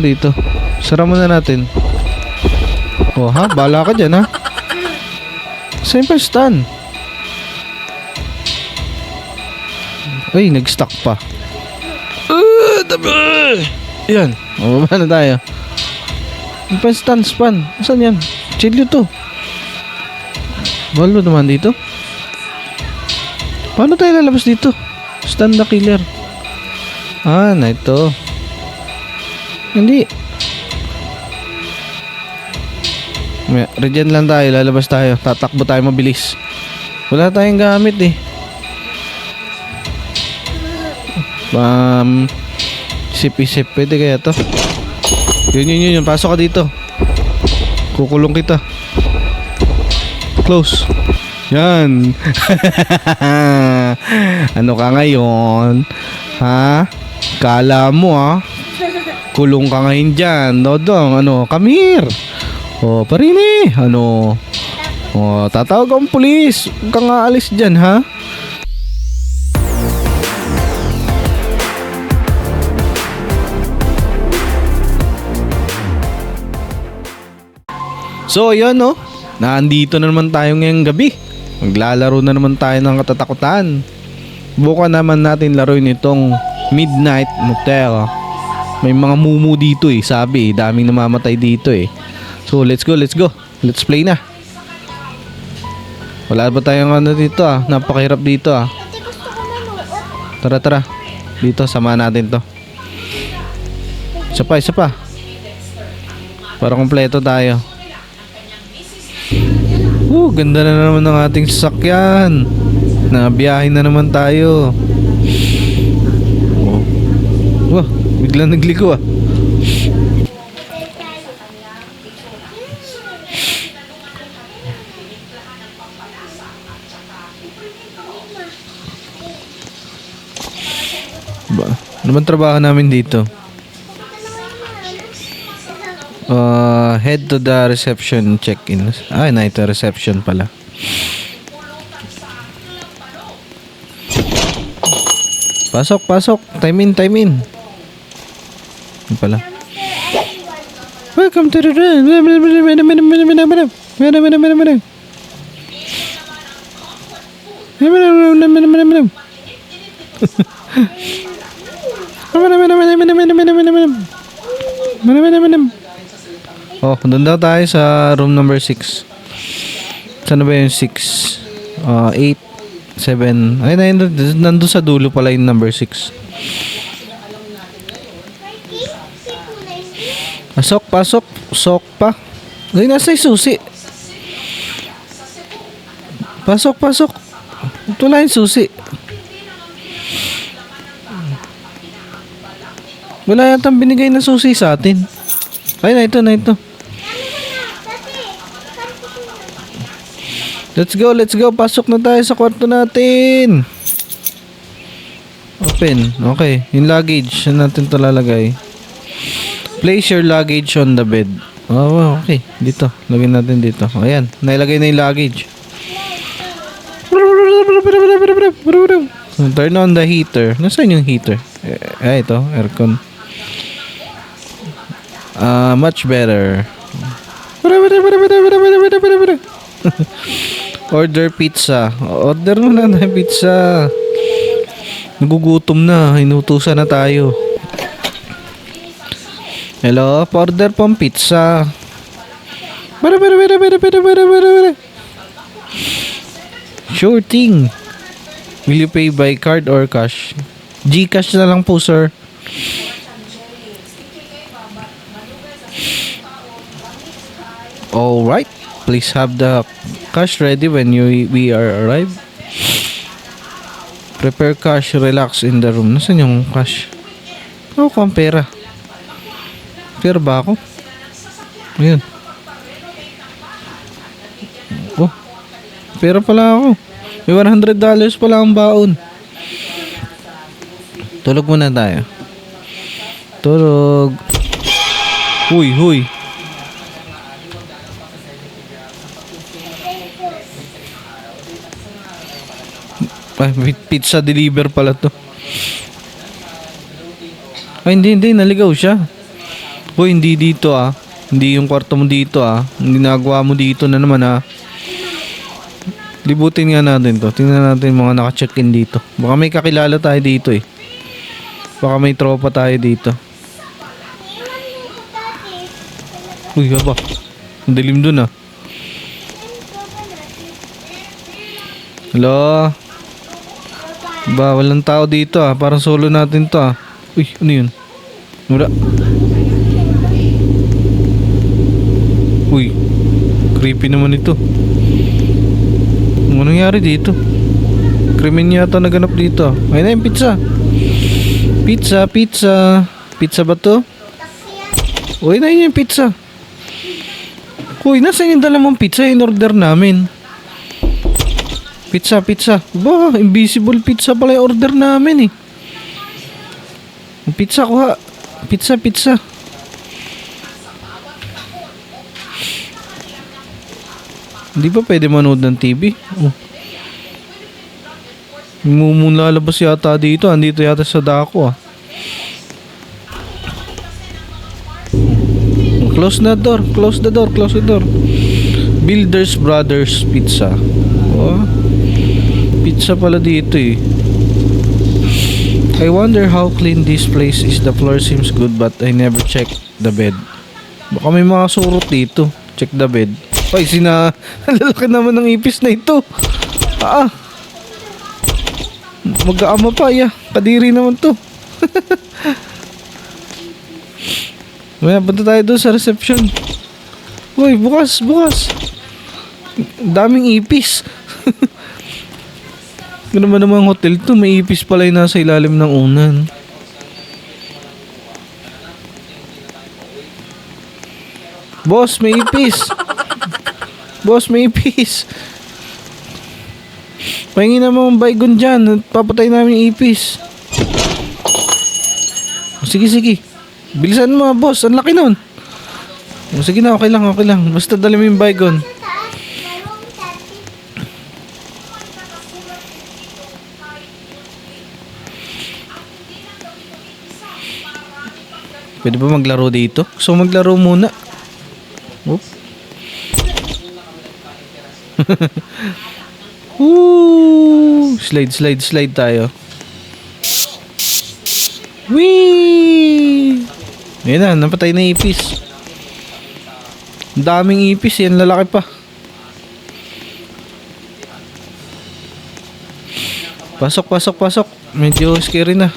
Dito. Sara muna natin. Oh ha? Bala ka dyan ha? Saan pa stand? Ay, nag-stuck pa. Yan. O, baba na tayo. Yung pa stand, span. Saan yan? Chilyo to. Balo naman dito. Paano tayo lalabas dito? Stand the killer. Ah, na ito. Hindi. Regen lang tayo. Lalabas tayo. Tatakbo tayo mabilis. Wala tayong gamit eh. Isip-isip. Pwede kaya to? Yun. Pasok ka dito. Kukulong kita. Close. Yan. Ano ka ngayon? Ha? Kala mo ha? Kulong ka ngayon dyan. Dodong, come here. O, parini. O, tatawag ang pulis. Huwag kang aalis dyan, ha? So, yun, no? Nandito na naman tayo ngayong gabi. Maglalaro na naman tayo ng katatakutan. Bukan naman natin laruin itong Midnight Motel. May mga mumu dito eh. Sabi, daming namamatay dito eh. So, let's go. Let's play na. Wala ba tayong dito ah? Napakahirap dito ah. Tara. Dito, sama natin to. Isa pa. Para kompleto tayo. Ganda na naman ng ating sasakyan. Nabiyahin na naman tayo. Biglang nagliko ah. Ano bang trabaho namin dito? Head to the reception check-in. Na ito reception pala. Pasok. Time in. Ano pala? Welcome to the room. Oh, doon daw tayo sa room number 6. Saan ba yung 6? 8, 7. Ay, nandun sa dulo pala yung number 6. Pasok. Sok pa. Ay, nasa yung susi. Pasok. Ito lang yung susi. Wala yatang binigay na susi sa atin. Ay, na ito. Let's go. Pasok na tayo sa kwarto natin. Open. Okay. Yung luggage. Saan natin ito lalagay? Place your luggage on the bed. Oh, okay. Dito. Lagyan natin dito. Ayan. Nailagay na yung luggage. Turn on the heater. Nasaan yung heater? Ito. Aircon. Much better. Order pizza. Order mo na pizza. Nagugutom na. Inutusan na tayo. Hello? Order pong pizza. Sure thing. Will you pay by card or cash? GCash na lang po, sir. Alright. Please have the cash ready when we are arrived. Prepare cash. Relax in the room. Nasaan yung cash? Kung pera. Pera ba ako? Ayan. Pera pala ako. May $100 pala ang baon. Tulog muna tayo. Tulog. Huy. Ay, pizza deliver pala to. Ay, hindi. Naligaw siya. Hoy, hindi dito ah. Hindi yung kwarto mo dito ah. Ang ginagawa mo dito na naman ah. Libutin nga natin to. Tingnan natin mga naka-check-in dito. Baka may kakilala tayo dito eh. Baka may tropa tayo dito. Uy, haba. Ang dilim dun ah. Hello? Ba, walang tao dito ah. Parang solo natin to ah. Uy, ano yun? Wala. Uy, creepy naman ito. Ano nangyari dito? Krimen yata naganap dito. Ayun na yung pizza. Pizza, pizza. Pizza ba to? Uy, na yun yung pizza. Uy, nasaan yung dala mong pizza? In-order namin. Pizza, pizza. Ba, invisible pizza pala yung order namin eh. Pizza kuha. Pizza, pizza. Hindi ba pwede manood ng TV? Oh. Lalabas yata dito. Andito yata sa dako ah. Close the door. Close the door. Close the door. Builders Brothers Pizza. Oh. Pizza pala dito eh. I wonder how clean this place is. The floor seems good but I never checked the bed. Baka may mga surot dito. Check the bed. Ay, lalaki naman ng ipis na ito. Ah. Mag-aama pa, ya. Kadiri naman to. Maya, punta tayo doon sa reception. Uy, bukas, bukas. Daming ipis. Ano ba namang hotel to? May ipis pala yung nasa ilalim ng unan. Boss, may ipis. Boss, may ipis. Pahingi naman ang baygon dyan. Papatay namin yung ipis. Sige, sige. Bilisan mo, boss. Ang laki nun. Sige na, okay lang, okay lang. Basta dali mo yung baygon. Pwede ba maglaro dito? So maglaro muna. Oop. Woo! Slide, slide, slide tayo. Whee! Ayan na, napatay na ipis. Ang daming ipis, yan lalaki pa. Pasok, pasok, pasok. Medyo scary na.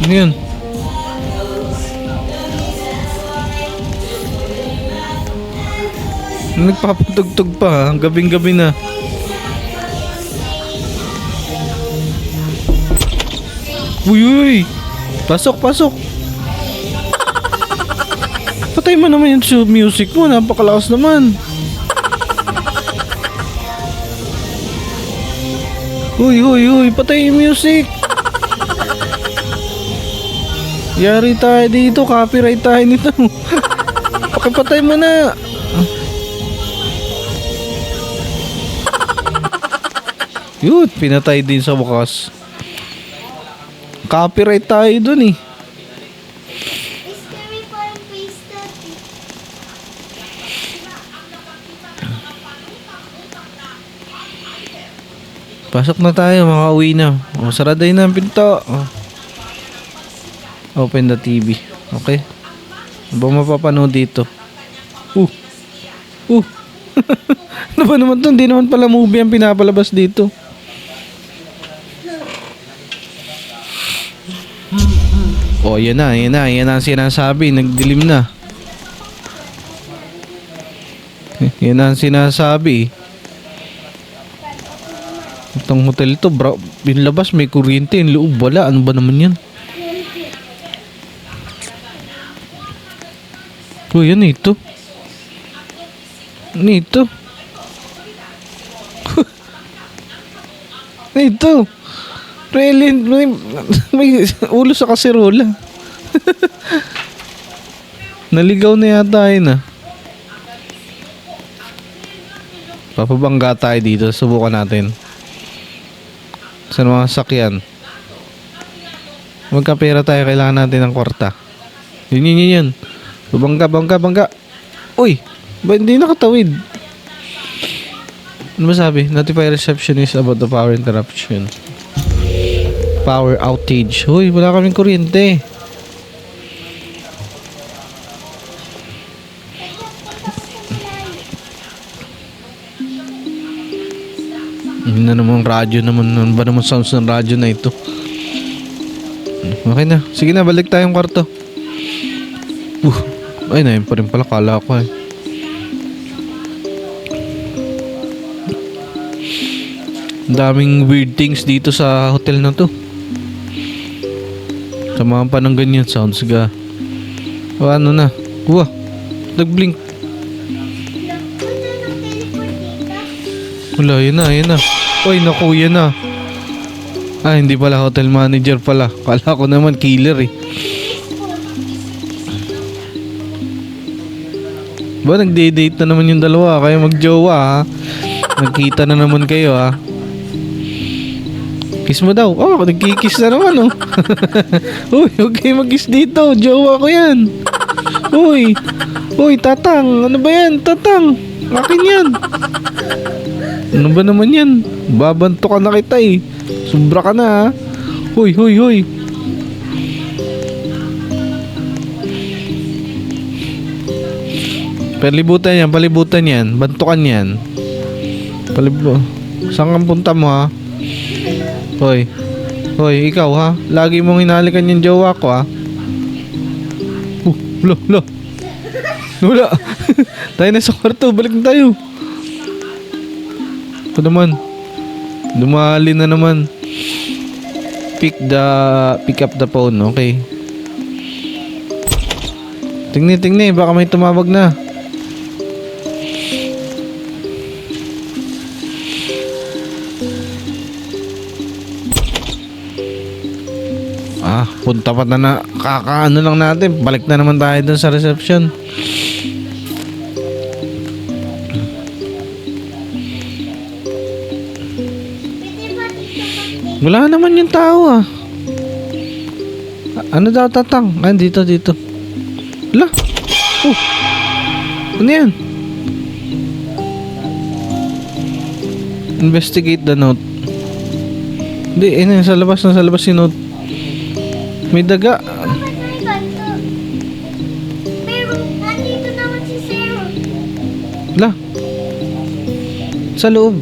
Ano yun? Nagpapatugtog pa, ang gabing-gabi na. Uy, uy! Pasok, pasok! Patay mo naman yung music mo, napakalakas naman. Uy, uy, uy! Patay yung music! Yari tayo dito, copyright tayo nito. Pakipatay mo na. Yun, pinatay din sa wakas. Copyright tayo dun eh. Pasok na tayo, makauwi na. O, saraday na ang pinto. O. Open the TV. Okay. Ano ba mapapanood dito? Ano ba naman to? Hindi naman pala movie ang pinapalabas dito. Oh, yan na, yan na. Yan ang sinasabi. Nagdilim na. Yan ang sinasabi. Itong hotel to, bro. Yung labas may kuryente. Yung loob wala. Ano ba naman yan? Oh, yan ito. Ano ito? Ano ito? May ulo sa kaserola. Naligaw na yata yun ah. Papabangga tayo dito. Subukan natin. Sa mga sakyan. Magkapera tayo. Kailangan natin ng kwarta. Yun. Bangga. Uy! Ba hindi nakatawid? Ano ba sabi? Notify receptionist about the power interruption. Power outage. Uy, wala kaming kuryente. Yun na namang radyo naman. Ano ba naman sounds ng radyo na ito? Okay na. Sige na, balik tayong kwarto. Ay, na yun pa rin pala. Kala ko eh. Daming weird things dito sa hotel na to. Samahan pa ng ganyan. Sounds ga. O ano na. Wah, nag-blink. Wala, yun na. Uy, naku, yan na. Ah, hindi pala hotel manager pala. Kala ko naman killer eh. Ba, nagde-date na naman yung dalawa. Kayo magjowa ha. Nagkita na naman kayo ha. Kiss mo daw. Oh, nagkikiss na naman oh. Uy, okay mag-kiss dito. Jowa ko yan. Uy, tatang. Ano ba yan? Tatang. Akin yan. Ano ba naman yan? Babanto ka na kita eh. Sobra ka na ha. Hoy. Palibutan yan. Bantukan yan. Saan kang punta mo ha? Hoy, ikaw ha? Lagi mong hinalikan yung jowa ko ha? Wala. Tayo na sa kwarto. Balik na tayo. Ito naman. Dumali na naman. Pick up the phone. Okay. Tingni. Baka may tumawag na. Punta pa na kakaano lang natin. Balik na naman tayo dun sa reception. Wala naman yung tao ah. Ano daw tatang? Ah, dito. Wala. Oh. Ano yan? Investigate the note. Hindi, sa labas si note. May daga. Pero nandito naman si Zero. Wala. Sa loob.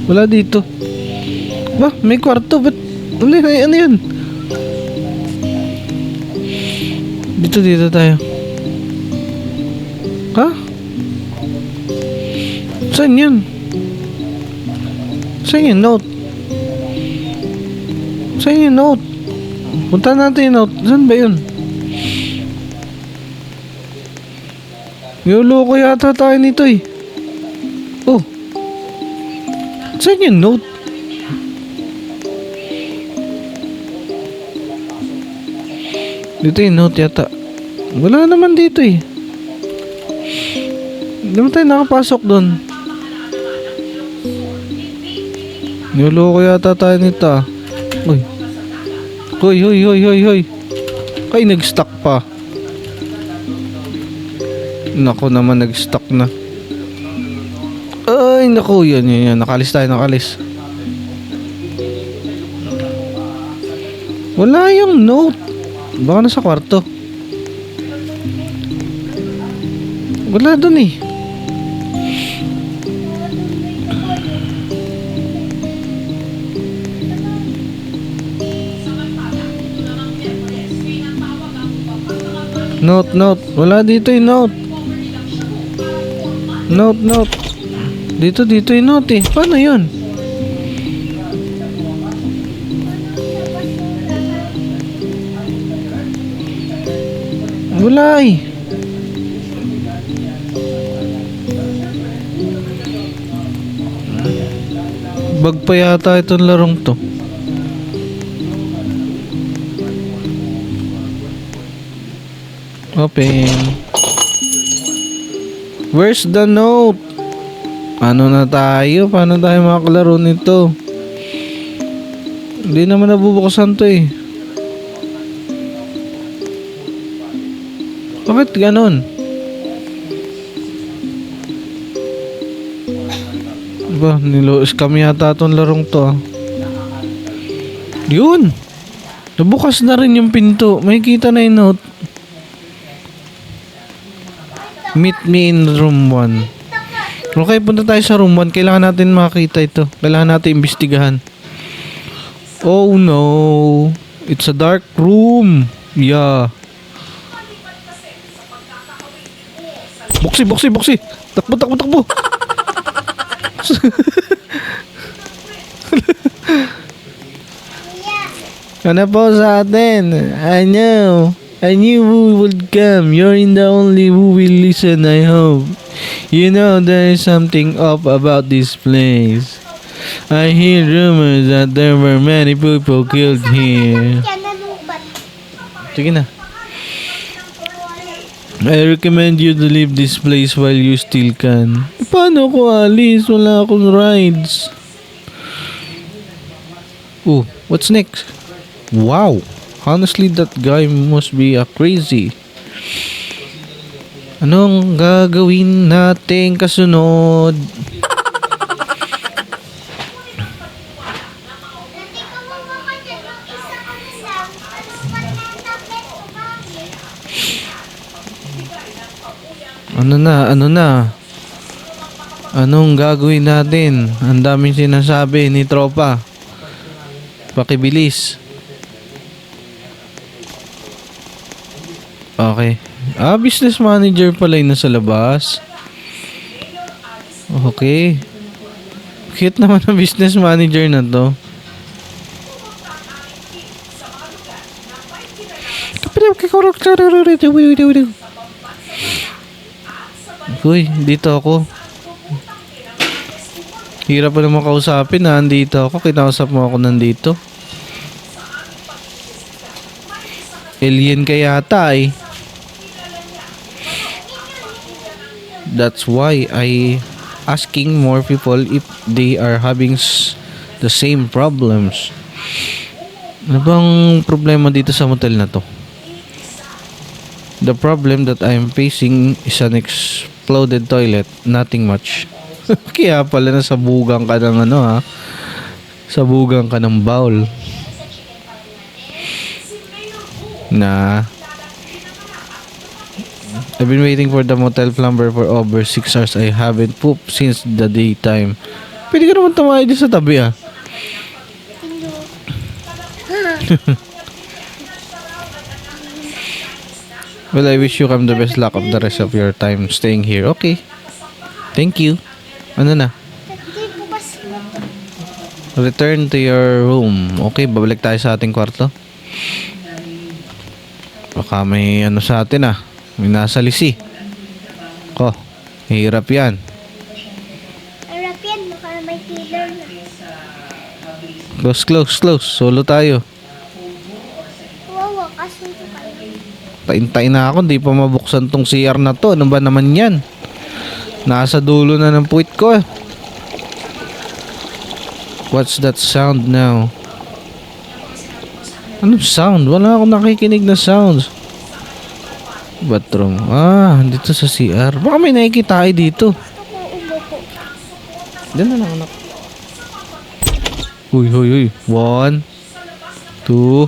Wala dito. Ba, may kwarto. Ba't? Ano yan? Dito tayo. Ha? Saan yan? Saan yung note? Punta natin yung note. Saan ba yun? Niloloko yata tayo nito eh. Oh. Saan yung note? Dito yung note yata. Wala naman dito eh. Hindi naman tayo nakapasok doon. Niloloko yata tayo nito ah. Hoy. Ay, nag-stuck pa. Nako naman, nag-stuck na. Ay, nako, yan. Nakalis tayo. Wala yung note. Baka nasa kwarto. Wala dun eh. Note. Wala dito yung note. Note. Dito yung note eh. Paano yun? Wala eh. Bug pa yata itong larong to. Open. Where's the note? Ano na tayo? Paano tayo makakalaro nito? Hindi naman nabubuksan to eh. Bakit ganon? Diba, scam yata itong larong to ah. Yun! Nabukas na rin yung pinto. May kita na yung note. Meet me in room 1. Okay, punta tayo sa room 1. Kailangan natin makita ito. Kailangan natin imbestigahan. Oh no! It's a dark room! Yeah. Buksi! Takbo! Ano po sa atin? I knew who would come. You're the only who will listen, I hope. You know there is something up about this place. I hear rumors that there were many people killed here. Yan, nanubat. Sige na. I recommend you to leave this place while you still can. Paano ko alis? Wala akong rides. Oh, what's next? Wow. Honestly, that guy must be a crazy. Anong gagawin natin kasunod? Hindi ko mababa dyan yung isa ko na lang. Ano na? Anong gagawin natin? Ang daming sinasabi ni tropa. Pakibilis. Okay. Business manager pala yung nasa labas. Okay. Cute naman ang business manager na to. Uy, dito ako. Hirap pa naman kausapin na andito ako. Kinausap mo ako nandito. Alien ka yata eh. That's why I asking more people if they are having the same problems. Ano bang problema dito sa motel na to? The problem that I am facing is an exploded toilet. Nothing much. Kaya pala nasabugan ka ng ano ha. Sabugan ka ng bowl. Na I've been waiting for the motel plumber for over 6 hours. I haven't pooped since the daytime. Pwede ka naman tumayo din sa tabi ah. Well, I wish you come the best luck of the rest of your time staying here. Okay. Thank you. Ano na? Hindi bukas mo. Return to your room. Okay, babalik tayo sa ating kwarto. Baka may ano sa atin ah. May nasa lisi. Ko, hirap yan. Harap yan, baka may killer na. Close. Solo tayo. Wawa, kasunod kayo. Taintay na ako, di pa mabuksan tong CR na to. Ano ba naman yan? Nasa dulo na ng puwit ko eh. What's that sound now? Anong sound? Wala akong nakikinig na sounds. Bathroom. Dito sa CR. Baka may nakikita tayo dito. Gusto ko umupo. Diyan na lang anak. Uy. 1, 2.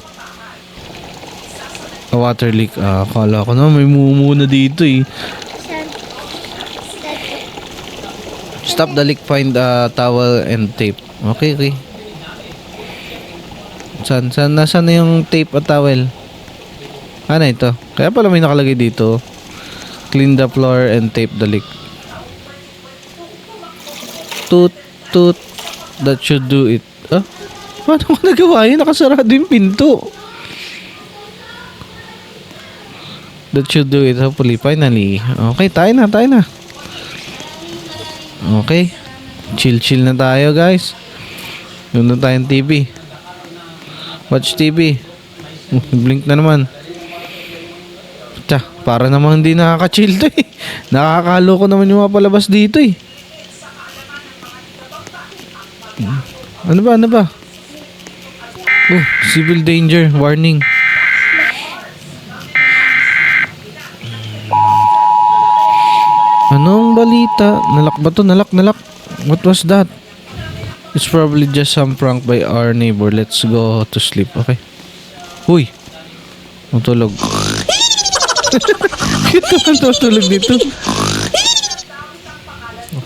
A water leak. Akala ko na may mumuna dito eh. Saan? Stop the leak, find a towel and tape. Okay. Nasaan na yung tape at towel? Ano ito? Kaya pala may nakalagay dito. Clean the floor and tape the leak. Toot. That should do it. Paano ko nagawa yun? Nakasarado yung pinto. That should do it. Hopefully, finally. Okay, tayo na. Okay. Chill na tayo, guys. Nandun tayong TV. Watch TV. Blink na naman. Para namang hindi nakaka-chill to eh. Nakakaloko naman yung mga palabas dito eh. Ano ba, ano ba? Oh, civil danger. Warning. Anong balita? Nalak ba to? Nalak. What was that? It's probably just some prank by our neighbor. Let's go to sleep, okay? Uy! Matulog. Cute naman tutulog dito.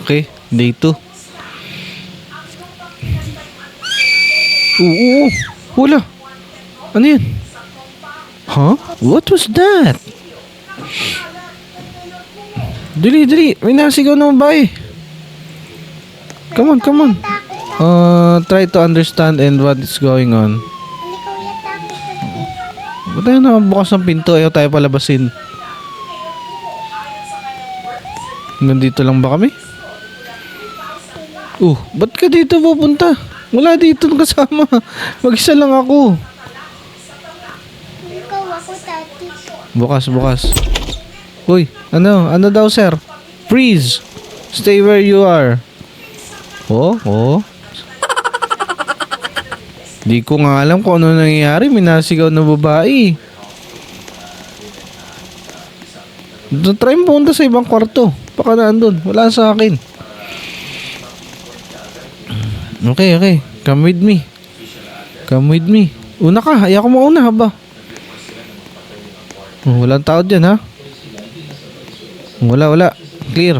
Okay, day 2. Oo. Wala. Ano yan? Huh? What was that? Dali. May nasigaw na babae. Come on. Try to understand and what is going on. Hindi ko ulit takot. Ba't tayo nakabukas ng pinto? Ayaw tayo palabasin. Nandito lang ba kami? Ba't ka dito pupunta? Wala dito kasama. Mag-isa lang ako. Ikaw ako, tati. Bukas. Uy, ano daw sir? Freeze! Stay where you are. Oh. Di ko nga alam kung ano nangyayari. May nasigaw na babae. Try mo punta sa ibang kwarto. Baka naandun. Wala sa akin. Okay. Come with me. Una ka. Ayaw ko mauna ba? Walang tao dyan ha. Wala. Clear.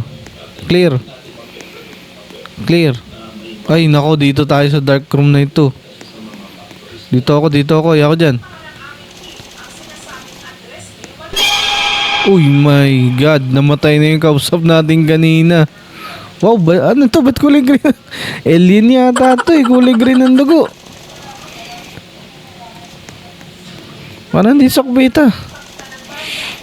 Ay nako, dito tayo sa dark room na ito. Dito ako. Ayaw ko dyan. Uy my God, namatay na yung kausap natin kanina. Wow, ano to? Ba't kulay green? Alien yata to eh. Kulay green ng dugo. Parang di sakbita.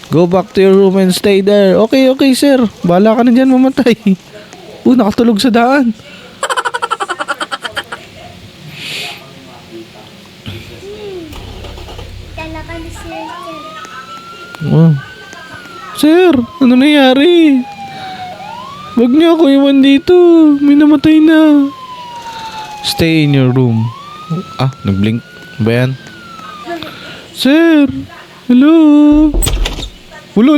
Go back to your room and stay there. Okay, sir. Bahala ka na dyan mamatay. Nakatulog sa daan. Talaga ni Sir Ken. Oh. Sir, ano nangyari? Wag niyo ako iwan dito. May namatay na. Stay in your room. Nag-blink. Ba yan? Sir! Hello! Ulo.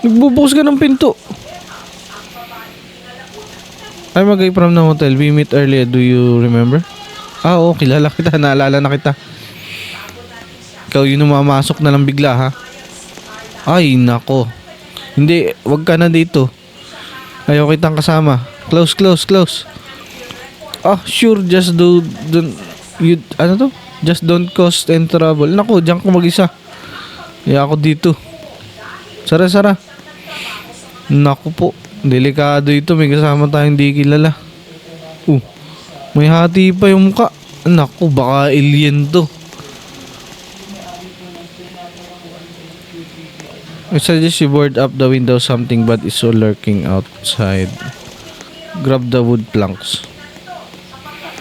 Nagbubukas ka ng pinto. I'm a guy from the hotel. We meet earlier. Do you remember? Oo, kilala kita. Naalala na kita. Ikaw yung mamasok na lang bigla, ha? Ay, nako. Hindi, wag ka na dito. Ayaw kitang kasama. Close. Sure, just just don't cause any trouble. Nako, diyan ko mag-isa. Ako dito. Sara. Naku po. Delikado ito. May kasama tayong di kilala. May hati pa yung mukha. Naku, baka alien to. I suggest you board up the window. Something bad is so lurking outside. Grab the wood planks.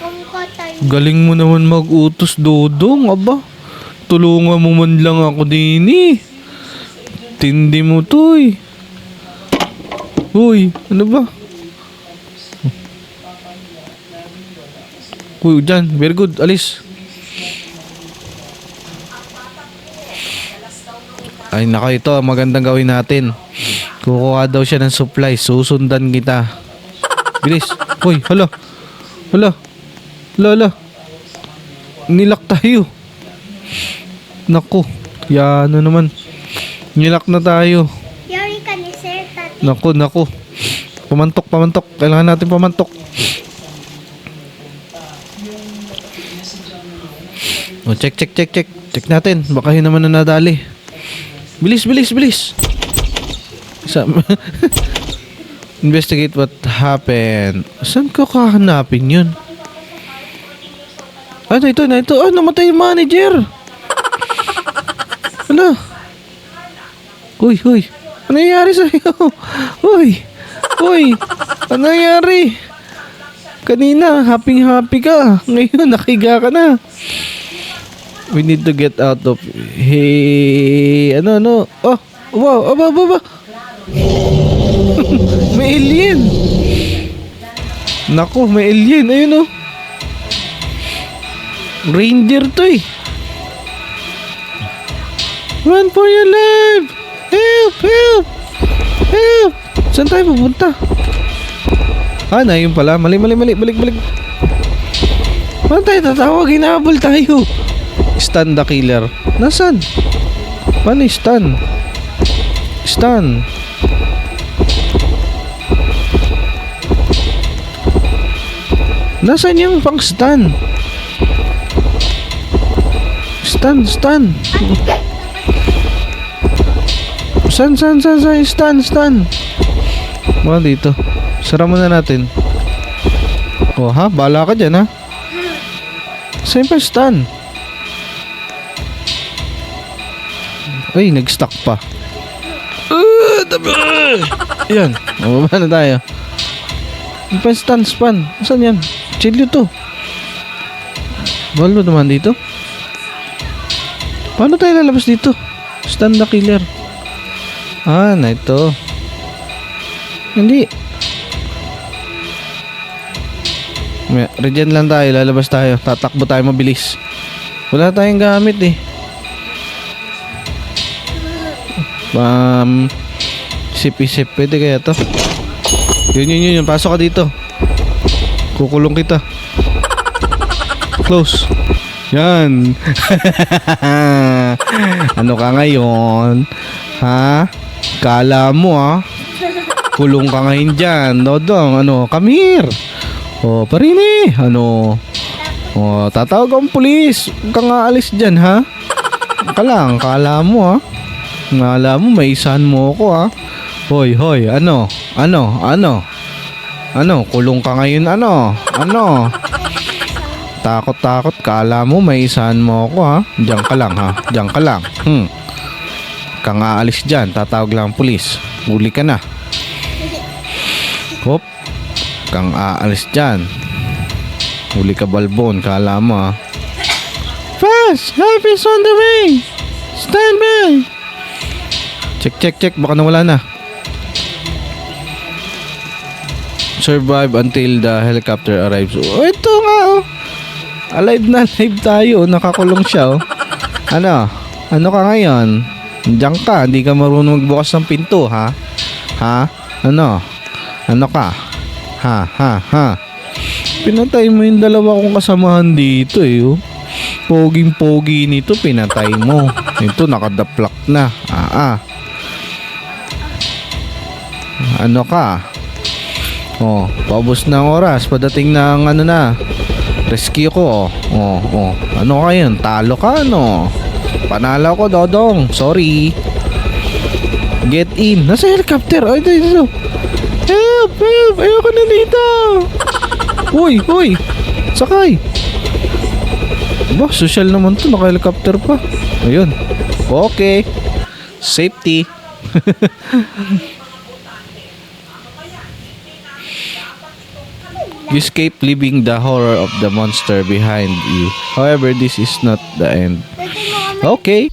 Kumukha tayo. Galing mo naman mag-utos, Dodong. Aba, tulungan mo man lang ako din eh. Tindi mo to eh. Uy, ano ba? Uy, dyan. Very good. Alis. Ay, nako, ito. Magandang gawin natin. Kukuha daw siya ng supply. Susundan kita. Bilis. Uy, hala. Nilak tayo. Naku. Yan naman. Nilak na tayo. Yari ka ni Sir, tati. Naku. Pamantok. Kailangan natin pamantok. Check. Check natin. Baka yun naman na nadali. Bilis. Investigate what happened. Saan ko kahanapin yun? Ano ito? Namatay yung manager. Ano? Uy. Ano nangyari sa'yo? Uy. Ano nangyari? Kanina, happy ka. Ngayon, nakiga ka na. We need to get out of... Hey... Ano? Oh! Wow! Aba! May alien! Naku, may alien. Ayun oh. Reindeer to eh. Run for your life! Help! Help! Help! Saan tayo pupunta? Ah, na yun pala. Mali. Balik. Paano tayo tatawag? Hinahabol tayo. Stun the killer. Nasaan? Paano stun? Stun. Nasaan yung pang stun? Stun. Saan? Stun. Mga dito. Sara muna natin. Oh ha? Bahala ka dyan ha? Saan pa stun? Ay, nag-stuck pa. Yan. Mababa na tayo. Yung pa stun. Saan yan? Chill to. Balo naman dito. Paano tayo lalabas dito? Stun the killer. Ah, na ito. Hindi. Regen lang tayo. Lalabas tayo. Tatakbo tayo mabilis. Wala tayong gamit eh. Isip. Pwede kaya to? Yun. Pasok ka dito. Kukulong kita. Close. Yan. Ano ka ngayon? Ha? Kala mo kulong ka ngayon dyan. Dodong, come here. Oh, parini. Oh, tatawag ang pulis. Huwag kang aalis dyan, ha? Kala mo, Kala mo, maisahan mo ako, ha? Hoy, ano? Kulong ka ngayon, ano? Takot, kala mo, maisahan mo ako, ha? Diyan ka lang. Kang aalis dyan, tatawag lang ang pulis. Huli ka na. Hop. Kang aalis dyan. Huli ka balbon, kala mo, ha? Fast! Help is on the way! Stand by! Check, baka nawala na. Survive until the helicopter arrives. Oh, ito nga, alive na alive tayo. Nakakulong siya, Ano ka ngayon? Diyan ka, hindi ka marunong magbukas ng pinto, ha? Ano ka? Ha? Pinatay mo yung dalawa kong kasamahan dito, Poging-pogi nito, pinatay mo. Ito, nakadaplak na. Ano ka? Oh, paubos na ang oras. Padating ng rescue ko, Ano ka yun? Talo ka, Panalo ko, Dodong. Sorry. Get in. Nasa helicopter. Ay, dito. Help! Ayoko na dito. Uy. Sakay. Ba, social naman to. Naka-helicopter pa. Ayun. Okay. Safety. You escape leaving the horror of the monster behind you. However, this is not the end. Okay.